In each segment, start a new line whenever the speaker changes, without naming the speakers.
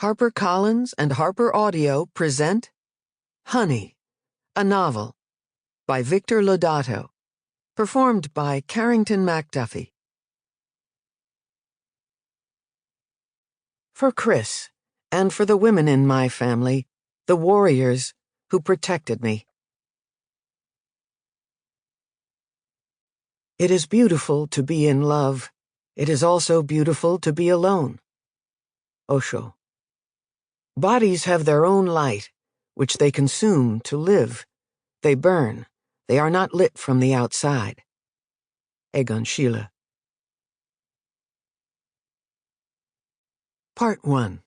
HarperCollins and HarperAudio present Honey, a novel by Victor Lodato, performed by Carrington MacDuffie. For Chris, and for the women in my family, the warriors who protected me. It is beautiful to be in love. It is also beautiful to be alone. Osho. Bodies have their own light, which they consume to live. They burn. They are not lit from the outside. Egon Schiele. Part 1.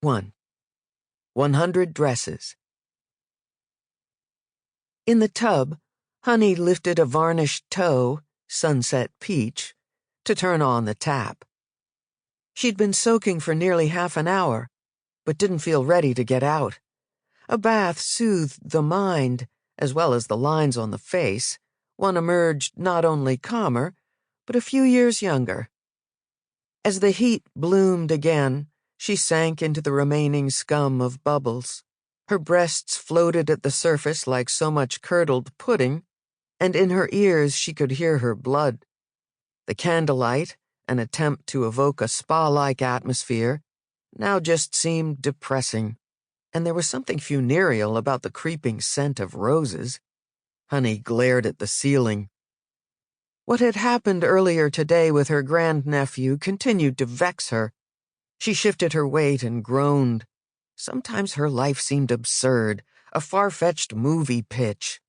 1. 100 dresses. In the tub, Honey lifted a varnished toe, sunset peach, to turn on the tap. She'd been soaking for nearly half an hour, but didn't feel ready to get out. A bath soothed the mind, as well as the lines on the face. One emerged not only calmer, but a few years younger. As the heat bloomed again, she sank into the remaining scum of bubbles. Her breasts floated at the surface like so much curdled pudding, and in her ears she could hear her blood. The candlelight, an attempt to evoke a spa-like atmosphere, now just seemed depressing, and there was something funereal about the creeping scent of roses. Honey glared at the ceiling. What had happened earlier today with her grandnephew continued to vex her. She shifted her weight and groaned. Sometimes her life seemed absurd, a far-fetched movie pitch.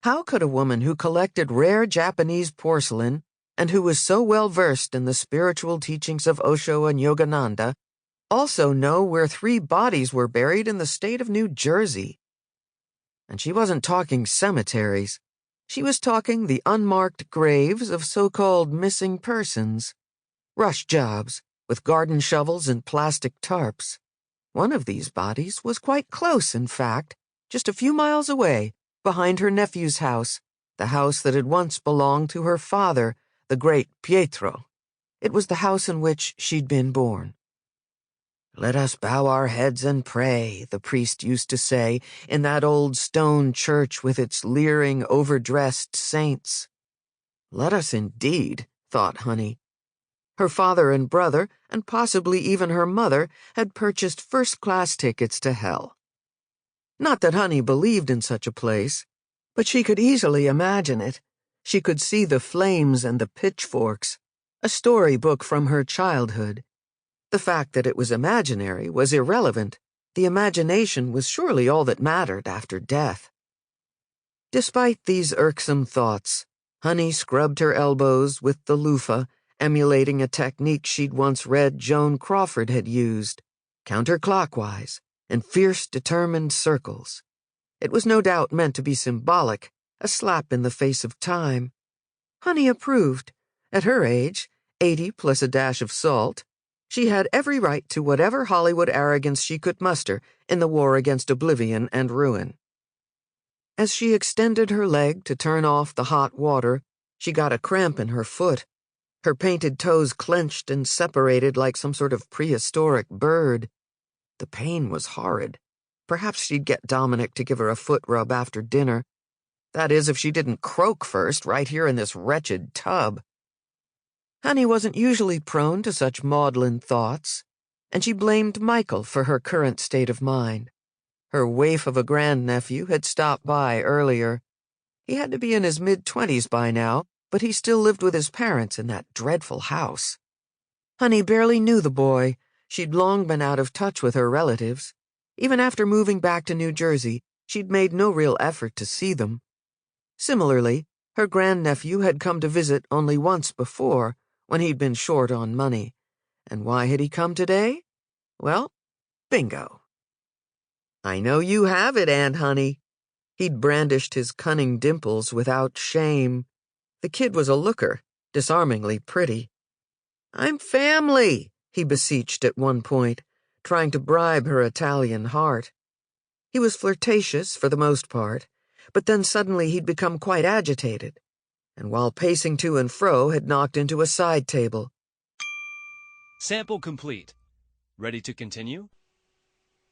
How could a woman who collected rare Japanese porcelain and who was so well versed in the spiritual teachings of Osho and Yogananda also know where 3 bodies were buried in the state of New Jersey? And she wasn't talking cemeteries. She was talking the unmarked graves of so-called missing persons. Rush jobs, with garden shovels and plastic tarps. One of these bodies was quite close, in fact, just a few miles away, behind her nephew's house, the house that had once belonged to her father, the great Pietro. It was the house in which she'd been born. "Let us bow our heads and pray," the priest used to say, in that old stone church with its leering, overdressed saints. Let us indeed, thought Honey. Her father and brother, and possibly even her mother, had purchased first-class tickets to hell. Not that Honey believed in such a place, but she could easily imagine it. She could see the flames and the pitchforks, a storybook from her childhood. The fact that it was imaginary was irrelevant. The imagination was surely all that mattered after death. Despite these irksome thoughts, Honey scrubbed her elbows with the loofah, emulating a technique she'd once read Joan Crawford had used, counterclockwise, in fierce, determined circles. It was no doubt meant to be symbolic, a slap in the face of time. Honey approved. At her age, 80 plus a dash of salt, she had every right to whatever Hollywood arrogance she could muster in the war against oblivion and ruin. As she extended her leg to turn off the hot water, she got a cramp in her foot. Her painted toes clenched and separated like some sort of prehistoric bird. The pain was horrid. Perhaps she'd get Dominic to give her a foot rub after dinner. That is, if she didn't croak first right here in this wretched tub. Honey wasn't usually prone to such maudlin thoughts, and she blamed Michael for her current state of mind. Her waif of a grandnephew had stopped by earlier. He had to be in his mid-20s by now, but he still lived with his parents in that dreadful house. Honey barely knew the boy. She'd long been out of touch with her relatives. Even after moving back to New Jersey, she'd made no real effort to see them. Similarly, her grandnephew had come to visit only once before, when he'd been short on money. And why had he come today? Well, bingo. "I know you have it, Aunt Honey." He'd brandished his cunning dimples without shame. The kid was a looker, disarmingly pretty. "I'm family," he beseeched at one point, trying to bribe her Italian heart. He was flirtatious for the most part, but then suddenly he'd become quite agitated, and while pacing to and fro had knocked into a side table.
Sample complete. Ready to continue?